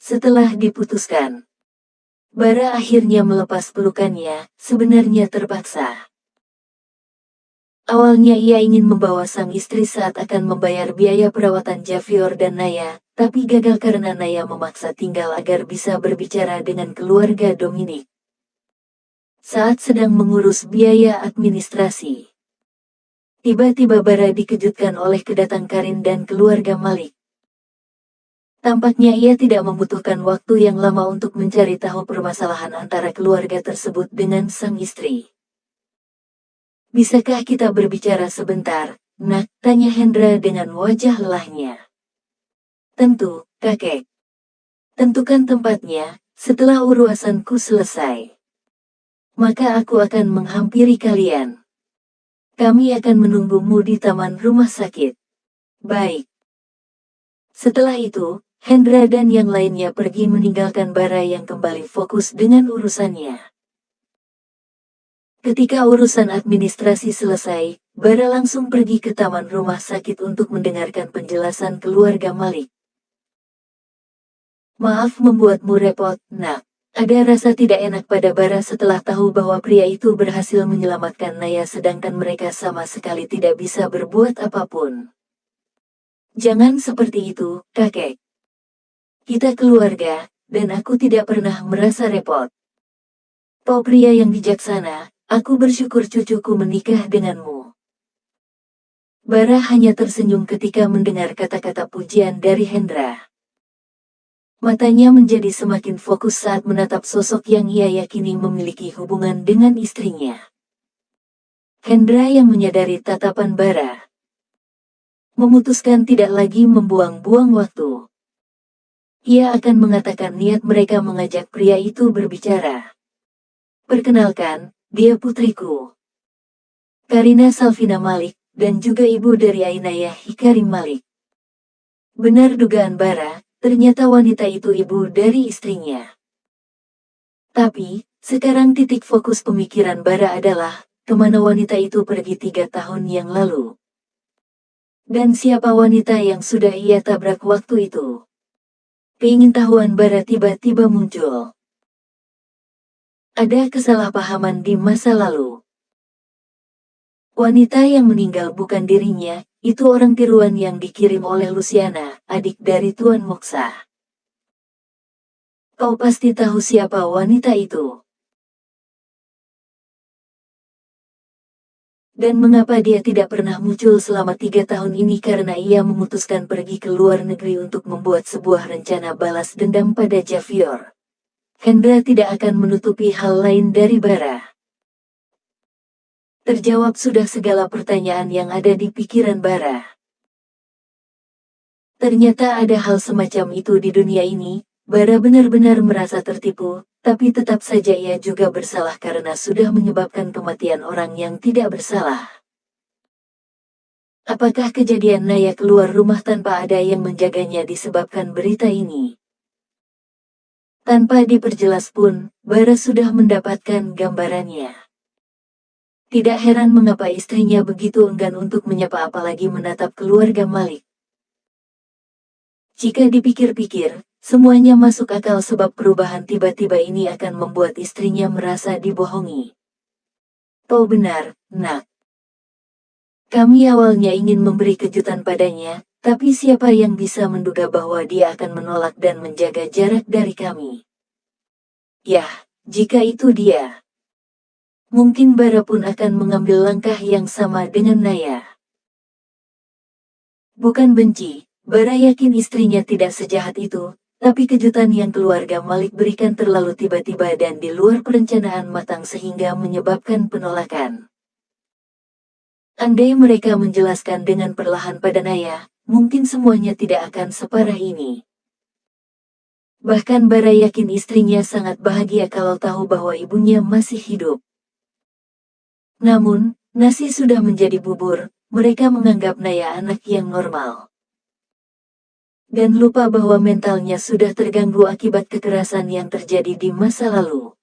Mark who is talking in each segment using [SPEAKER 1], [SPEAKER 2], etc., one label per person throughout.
[SPEAKER 1] Setelah diputuskan, Bara akhirnya melepas pelukannya, sebenarnya terpaksa. Awalnya ia ingin membawa sang istri saat akan membayar biaya perawatan Javier dan Naya, tapi gagal karena Naya memaksa tinggal agar bisa berbicara dengan keluarga Dominic. Saat sedang mengurus biaya administrasi, tiba-tiba Bara dikejutkan oleh kedatangan Karin dan keluarga Malik. Tampaknya ia tidak membutuhkan waktu yang lama untuk mencari tahu permasalahan antara keluarga tersebut dengan sang istri. "Bisakah kita berbicara sebentar, Nak?" tanya Hendra dengan wajah lelahnya. "Tentu, kakek. Tentukan tempatnya, setelah urusanku selesai. Maka aku akan menghampiri kalian. Kami akan menunggumu di taman rumah sakit." "Baik." Setelah itu, Hendra dan yang lainnya pergi meninggalkan Bara yang kembali fokus dengan urusannya. Ketika urusan administrasi selesai, Bara langsung pergi ke taman rumah sakit untuk mendengarkan penjelasan keluarga Malik. "Maaf membuatmu repot, Nak." Ada rasa tidak enak pada Bara setelah tahu bahwa pria itu berhasil menyelamatkan Naya sedangkan mereka sama sekali tidak bisa berbuat apapun. "Jangan seperti itu, kakek. Kita keluarga, dan aku tidak pernah merasa repot. Kau pria yang bijaksana, aku bersyukur cucuku menikah denganmu." Bara hanya tersenyum ketika mendengar kata-kata pujian dari Hendra. Matanya menjadi semakin fokus saat menatap sosok yang ia yakini memiliki hubungan dengan istrinya. Hendra yang menyadari tatapan Bara, memutuskan tidak lagi membuang-buang waktu. Ia akan mengatakan niat mereka mengajak pria itu berbicara. "Perkenalkan, dia putriku, Karina Salvina Malik, dan juga ibu dari Ainaya Hikarim Malik." Benar dugaan Bara, ternyata wanita itu ibu dari istrinya. Tapi, sekarang titik fokus pemikiran Bara adalah, kemana wanita itu pergi 3 tahun yang lalu. Dan siapa wanita yang sudah ia tabrak waktu itu? Keingintahuan Bara tiba-tiba muncul. Ada kesalahpahaman di masa lalu. Wanita yang meninggal bukan dirinya, itu orang tiruan yang dikirim oleh Luciana, adik dari Tuan Moksa. Kau pasti tahu siapa wanita itu. Dan mengapa dia tidak pernah muncul selama 3 tahun ini karena ia memutuskan pergi ke luar negeri untuk membuat sebuah rencana balas dendam pada Javier. Hendra tidak akan menutupi hal lain dari Bara. Terjawab sudah segala pertanyaan yang ada di pikiran Bara. Ternyata ada hal semacam itu di dunia ini. Bara benar-benar merasa tertipu, tapi tetap saja ia juga bersalah karena sudah menyebabkan kematian orang yang tidak bersalah. Apakah kejadian Naya keluar rumah tanpa ada yang menjaganya disebabkan berita ini? Tanpa diperjelas pun, Bara sudah mendapatkan gambarannya. Tidak heran mengapa istrinya begitu enggan untuk menyapa apalagi menatap keluarga Malik. Jika dipikir-pikir, semuanya masuk akal sebab perubahan tiba-tiba ini akan membuat istrinya merasa dibohongi. Kau benar, Nak. Kami awalnya ingin memberi kejutan padanya, tapi siapa yang bisa menduga bahwa dia akan menolak dan menjaga jarak dari kami? Yah, jika itu dia, mungkin Bara pun akan mengambil langkah yang sama dengan Naya. Bukan benci, Bara yakin istrinya tidak sejahat itu, tapi kejutan yang keluarga Malik berikan terlalu tiba-tiba dan di luar perencanaan matang sehingga menyebabkan penolakan. Andai mereka menjelaskan dengan perlahan pada Naya, mungkin semuanya tidak akan separah ini. Bahkan Bara yakin istrinya sangat bahagia kalau tahu bahwa ibunya masih hidup. Namun, nasi sudah menjadi bubur, mereka menganggap Naya anak yang normal. Dan lupa bahwa mentalnya sudah terganggu akibat kekerasan yang terjadi di masa lalu.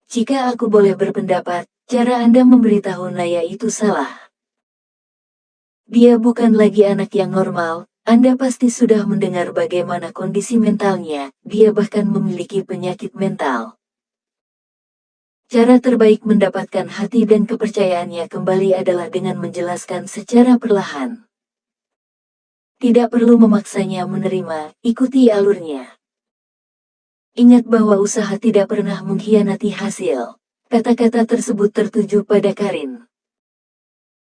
[SPEAKER 1] Jika aku boleh berpendapat, cara Anda memberitahu Naya itu salah. Dia bukan lagi anak yang normal, Anda pasti sudah mendengar bagaimana kondisi mentalnya, dia bahkan memiliki penyakit mental. Cara terbaik mendapatkan hati dan kepercayaannya kembali adalah dengan menjelaskan secara perlahan. Tidak perlu memaksanya menerima, ikuti alurnya. Ingat bahwa usaha tidak pernah mengkhianati hasil. Kata-kata tersebut tertuju pada Karin.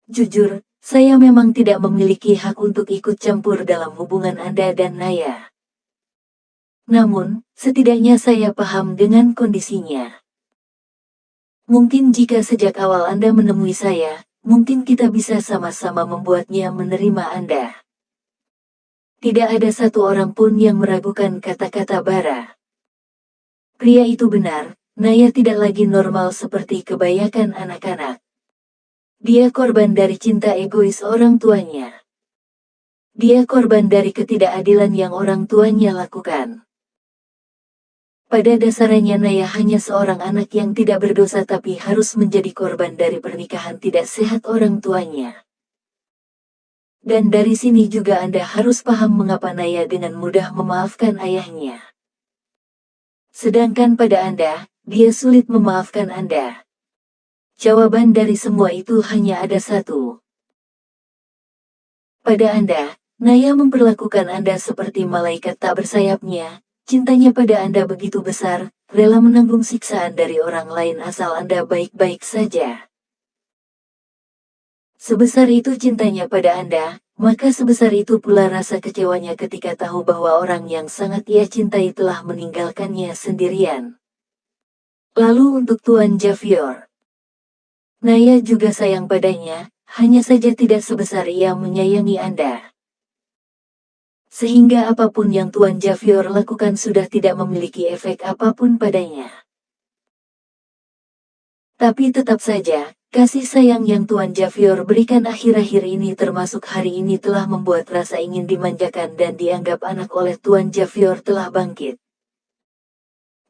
[SPEAKER 1] Jujur, saya memang tidak memiliki hak untuk ikut campur dalam hubungan Anda dan Naya. Namun, setidaknya saya paham dengan kondisinya. Mungkin jika sejak awal Anda menemui saya, mungkin kita bisa sama-sama membuatnya menerima Anda. Tidak ada satu orang pun yang meragukan kata-kata Bara. Pria itu benar, Naya tidak lagi normal seperti kebanyakan anak-anak. Dia korban dari cinta egois orang tuanya. Dia korban dari ketidakadilan yang orang tuanya lakukan. Pada dasarnya Naya hanya seorang anak yang tidak berdosa tapi harus menjadi korban dari pernikahan tidak sehat orang tuanya. Dan dari sini juga Anda harus paham mengapa Naya dengan mudah memaafkan ayahnya. Sedangkan pada Anda, dia sulit memaafkan Anda. Jawaban dari semua itu hanya ada satu. Pada Anda, Naya memperlakukan Anda seperti malaikat tak bersayapnya. Cintanya pada Anda begitu besar, rela menanggung siksaan dari orang lain asal Anda baik-baik saja. Sebesar itu cintanya pada Anda, maka sebesar itu pula rasa kecewanya ketika tahu bahwa orang yang sangat ia cintai telah meninggalkannya sendirian. Lalu untuk Tuan Javier. Naya juga sayang padanya, hanya saja tidak sebesar ia menyayangi Anda. Sehingga apapun yang Tuan Javier lakukan sudah tidak memiliki efek apapun padanya. Tapi tetap saja, kasih sayang yang Tuan Javier berikan akhir-akhir ini termasuk hari ini telah membuat rasa ingin dimanjakan dan dianggap anak oleh Tuan Javier telah bangkit.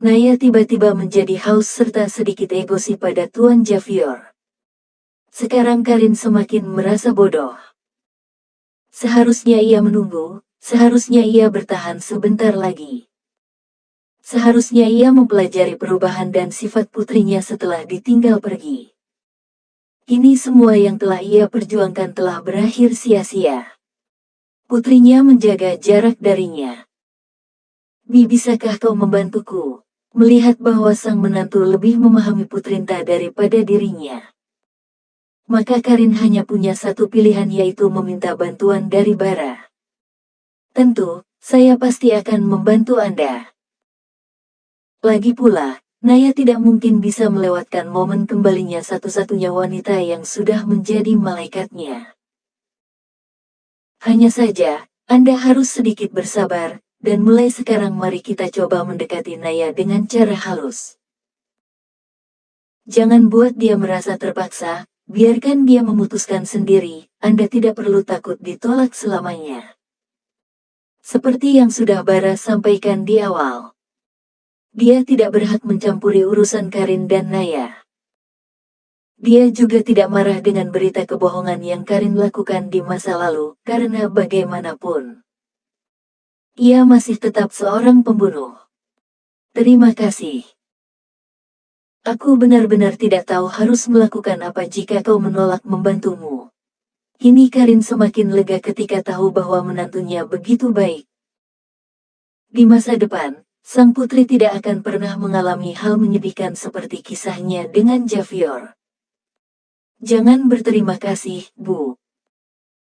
[SPEAKER 1] Naya tiba-tiba menjadi haus serta sedikit egosi pada Tuan Javier. Sekarang Karin semakin merasa bodoh. Seharusnya ia menunggu, seharusnya ia bertahan sebentar lagi. Seharusnya ia mempelajari perubahan dan sifat putrinya setelah ditinggal pergi. Ini semua yang telah ia perjuangkan telah berakhir sia-sia. Putrinya menjaga jarak darinya. Bisakah kau membantuku, melihat bahwa sang menantu lebih memahami Putrinta daripada dirinya? Maka Karin hanya punya satu pilihan yaitu meminta bantuan dari Bara. Tentu, saya pasti akan membantu Anda. Lagi pula, Naya tidak mungkin bisa melewatkan momen kembalinya satu-satunya wanita yang sudah menjadi malaikatnya. Hanya saja, Anda harus sedikit bersabar, dan mulai sekarang mari kita coba mendekati Naya dengan cara halus. Jangan buat dia merasa terpaksa, biarkan dia memutuskan sendiri, Anda tidak perlu takut ditolak selamanya. Seperti yang sudah Bara sampaikan di awal. Dia tidak berhak mencampuri urusan Karin dan Naya. Dia juga tidak marah dengan berita kebohongan yang Karin lakukan di masa lalu, karena bagaimanapun ia masih tetap seorang pembunuh. Terima kasih. Aku benar-benar tidak tahu harus melakukan apa jika kau menolak membantumu. Kini Karin semakin lega ketika tahu bahwa menantunya begitu baik. Di masa depan, sang putri tidak akan pernah mengalami hal menyedihkan seperti kisahnya dengan Javier. Jangan berterima kasih, Bu.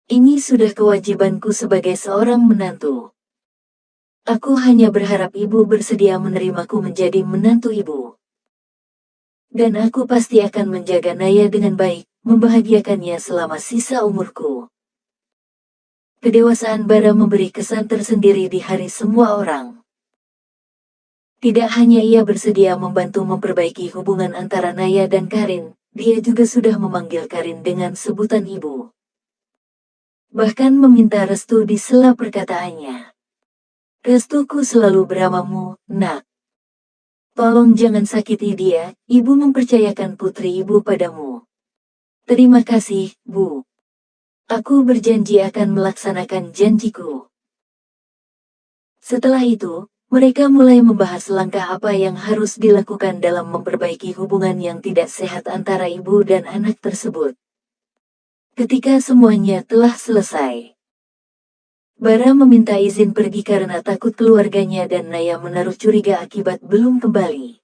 [SPEAKER 1] Ini sudah kewajibanku sebagai seorang menantu. Aku hanya berharap ibu bersedia menerimaku menjadi menantu ibu. Dan aku pasti akan menjaga Naya dengan baik, membahagiakannya selama sisa umurku. Kedewasaan Bara memberi kesan tersendiri di hari semua orang. Tidak hanya ia bersedia membantu memperbaiki hubungan antara Naya dan Karin, dia juga sudah memanggil Karin dengan sebutan ibu. Bahkan meminta restu di sela perkataannya. Restuku selalu bersamamu, nak. Tolong jangan sakiti dia, ibu mempercayakan putri ibu padamu. Terima kasih, Bu. Aku berjanji akan melaksanakan janjiku. Setelah itu, mereka mulai membahas langkah apa yang harus dilakukan dalam memperbaiki hubungan yang tidak sehat antara ibu dan anak tersebut. Ketika semuanya telah selesai, Bara meminta izin pergi karena takut keluarganya dan Naya menaruh curiga akibat belum kembali.